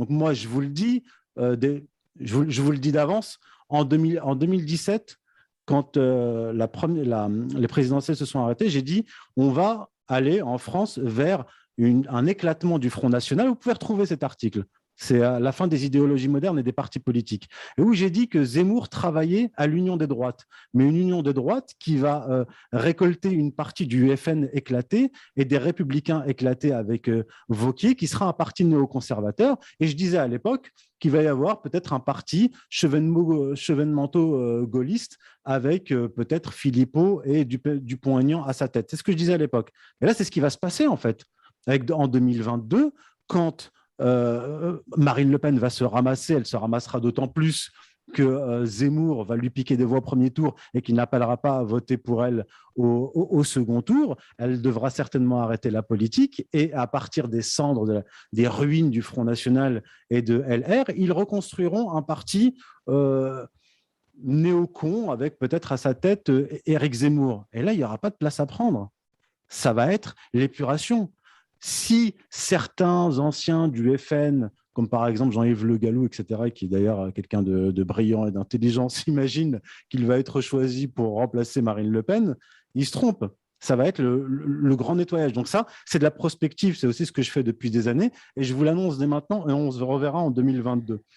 Donc moi, je vous le dis, je vous le dis d'avance, en 2017, quand les présidentielles se sont arrêtées, j'ai dit on va aller en France vers un éclatement du Front National. Vous pouvez retrouver cet article. C'est à la fin des idéologies modernes et des partis politiques. Et où j'ai dit que Zemmour travaillait à l'union des droites, mais une union des droites qui va récolter une partie du FN éclaté et des républicains éclatés avec Wauquiez, qui sera un parti néoconservateur. Et je disais à l'époque qu'il va y avoir peut-être un parti chevènementaux avec peut-être Philippot et Dupont-Aignan à sa tête. C'est ce que je disais à l'époque. Et là, c'est ce qui va se passer en fait. En 2022, quand Marine Le Pen va se ramasser, elle se ramassera d'autant plus que Zemmour va lui piquer des voix au premier tour et qu'il n'appellera pas à voter pour elle au second tour. Elle devra certainement arrêter la politique et à partir des cendres, des ruines du Front National et de LR, ils reconstruiront un parti néocon avec peut-être à sa tête Éric Zemmour. Et là, il n'y aura pas de place à prendre. Ça va être l'épuration. Si certains anciens du FN, comme par exemple Jean-Yves Le Gallou, etc., qui est d'ailleurs quelqu'un de brillant et d'intelligent, s'imaginent qu'il va être choisi pour remplacer Marine Le Pen, ils se trompent. Ça va être le grand nettoyage. Donc ça, c'est de la prospective, c'est aussi ce que je fais depuis des années, et je vous l'annonce dès maintenant, et on se reverra en 2022.